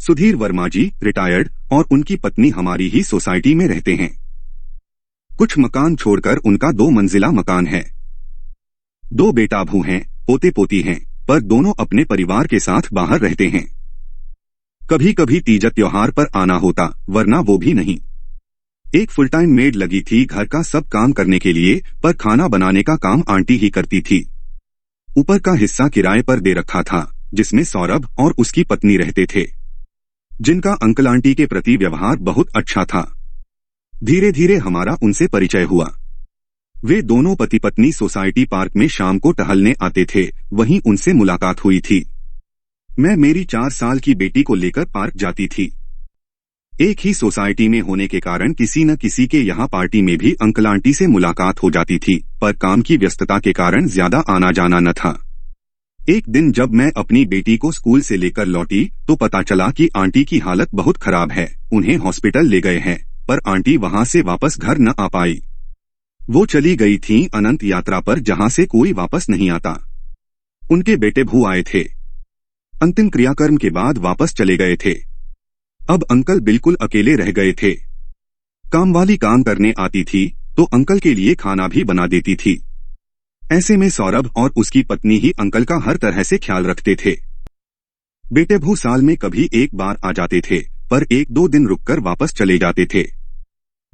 सुधीर वर्मा जी retired और उनकी पत्नी हमारी ही सोसाइटी में रहते हैं। कुछ मकान छोड़कर उनका 2 मंजिला मकान है। 2 बेटा बहू हैं, पोते पोती हैं, पर दोनों अपने परिवार के साथ बाहर रहते हैं। कभी कभी तीज त्योहार पर आना होता, वरना वो भी नहीं। एक फुल टाइम मेड लगी थी घर का सब काम करने के लिए, पर खाना बनाने का काम आंटी ही करती थी। ऊपर का हिस्सा किराए पर दे रखा था, जिसमें सौरभ और उसकी पत्नी रहते थे, जिनका अंकल आंटी के प्रति व्यवहार बहुत अच्छा था। धीरे धीरे हमारा उनसे परिचय हुआ। वे दोनों पति पत्नी सोसाइटी पार्क में शाम को टहलने आते थे, वहीं उनसे मुलाकात हुई थी। मैं मेरी 4 साल की बेटी को लेकर पार्क जाती थी। एक ही सोसाइटी में होने के कारण किसी न किसी के यहाँ पार्टी में भी अंकल आंटी से मुलाकात हो जाती थी, पर काम की व्यस्तता के कारण ज्यादा आना जाना न था। एक दिन जब मैं अपनी बेटी को स्कूल से लेकर लौटी तो पता चला कि आंटी की हालत बहुत खराब है। उन्हें हॉस्पिटल ले गए हैं, पर आंटी वहां से वापस घर न आ पाई। वो चली गई थीं अनंत यात्रा पर, जहां से कोई वापस नहीं आता। उनके बेटे बहू आए थे, अंतिम क्रियाकर्म के बाद वापस चले गए थे। अब अंकल बिल्कुल अकेले रह गए थे। कामवाली काम करने आती थी तो अंकल के लिए खाना भी बना देती थी। ऐसे में सौरभ और उसकी पत्नी ही अंकल का हर तरह से ख्याल रखते थे। बेटे बहू साल में कभी एक बार आ जाते थे, पर 1-2 दिन रुककर वापस चले जाते थे।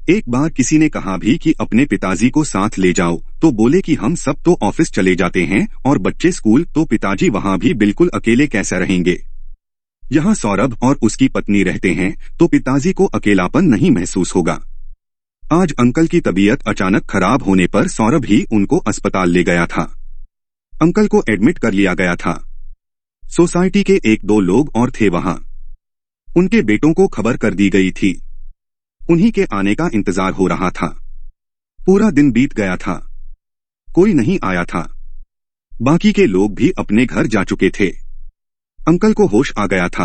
एक बार किसी ने कहा भी कि अपने पिताजी को साथ ले जाओ, तो बोले कि हम सब तो ऑफिस चले जाते हैं और बच्चे स्कूल, तो पिताजी वहां भी बिल्कुल अकेले कैसे रहेंगे। यहाँ सौरभ और उसकी पत्नी रहते हैं तो पिताजी को अकेलापन नहीं महसूस होगा। आज अंकल की तबीयत अचानक खराब होने पर सौरभ ही उनको अस्पताल ले गया था। अंकल को एडमिट कर लिया गया था। सोसाइटी के 1-2 लोग और थे वहां। उनके बेटों को खबर कर दी गई थी। उन्हीं के आने का इंतजार हो रहा था। पूरा दिन बीत गया था, कोई नहीं आया था। बाकी के लोग भी अपने घर जा चुके थे। अंकल को होश आ गया था।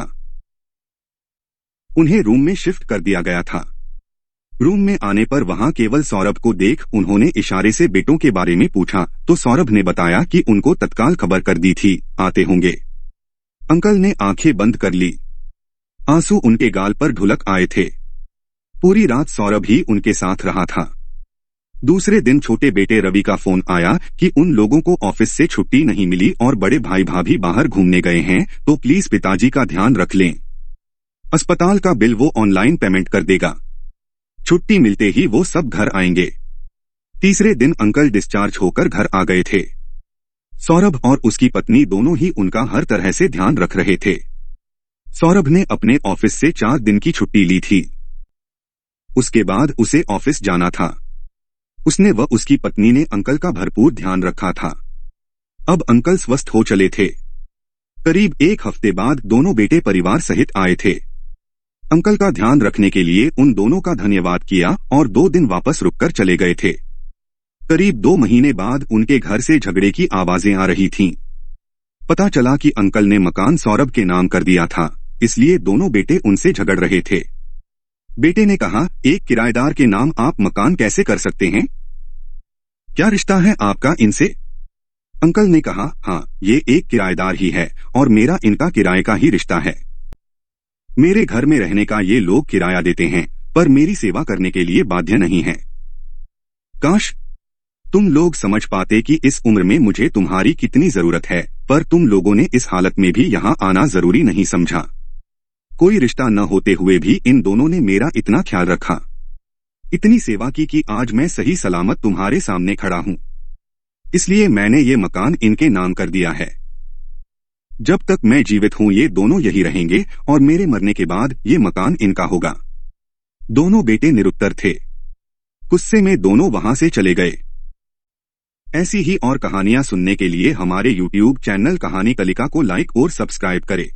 उन्हें रूम में शिफ्ट कर दिया गया था। रूम में आने पर वहां केवल सौरभ को देख उन्होंने इशारे से बेटों के बारे में पूछा तो सौरभ ने बताया कि उनको तत्काल खबर कर दी थी, आते होंगे। अंकल ने आंखें बंद कर ली। आंसू उनके गाल पर ढुलक आए थे। पूरी रात सौरभ ही उनके साथ रहा था। दूसरे दिन छोटे बेटे रवि का फोन आया कि उन लोगों को ऑफिस से छुट्टी नहीं मिली और बड़े भाई भाभी बाहर घूमने गए हैं, तो प्लीज पिताजी का ध्यान रख लें। अस्पताल का बिल वो ऑनलाइन पेमेंट कर देगा। छुट्टी मिलते ही वो सब घर आएंगे। तीसरे दिन अंकल डिस्चार्ज होकर घर आ गए थे। सौरभ और उसकी पत्नी दोनों ही उनका हर तरह से ध्यान रख रहे थे। सौरभ ने अपने ऑफिस से 4 दिन की छुट्टी ली थी। उसके बाद उसे ऑफिस जाना था। उसने व उसकी पत्नी ने अंकल का भरपूर ध्यान रखा था। अब अंकल स्वस्थ हो चले थे। करीब 1 हफ्ते बाद दोनों बेटे परिवार सहित आए थे। अंकल का ध्यान रखने के लिए उन दोनों का धन्यवाद किया और 2 दिन वापस रुककर चले गए थे। करीब 2 महीने बाद उनके घर से झगड़े की आवाजें आ रही थीं। पता चला कि अंकल ने मकान सौरभ के नाम कर दिया था, इसलिए दोनों बेटे उनसे झगड़ रहे थे। बेटे ने कहा, एक किराएदार के नाम आप मकान कैसे कर सकते हैं? क्या रिश्ता है आपका इनसे? अंकल ने कहा, हाँ, ये एक किराएदार ही है और मेरा इनका किराए का ही रिश्ता है। मेरे घर में रहने का ये लोग किराया देते हैं, पर मेरी सेवा करने के लिए बाध्य नहीं है। काश तुम लोग समझ पाते कि इस उम्र में मुझे तुम्हारी कितनी जरूरत है, पर तुम लोगों ने इस हालत में भी यहाँ आना जरूरी नहीं समझा। कोई रिश्ता न होते हुए भी इन दोनों ने मेरा इतना ख्याल रखा, इतनी सेवा की कि आज मैं सही सलामत तुम्हारे सामने खड़ा हूँ। इसलिए मैंने ये मकान इनके नाम कर दिया है। जब तक मैं जीवित हूँ ये दोनों यही रहेंगे और मेरे मरने के बाद ये मकान इनका होगा। दोनों बेटे निरुत्तर थे। गुस्से में दोनों वहां से चले गए। ऐसी ही और कहानियां सुनने के लिए हमारे YouTube चैनल कहानी कलिका को लाइक और सब्सक्राइब करें।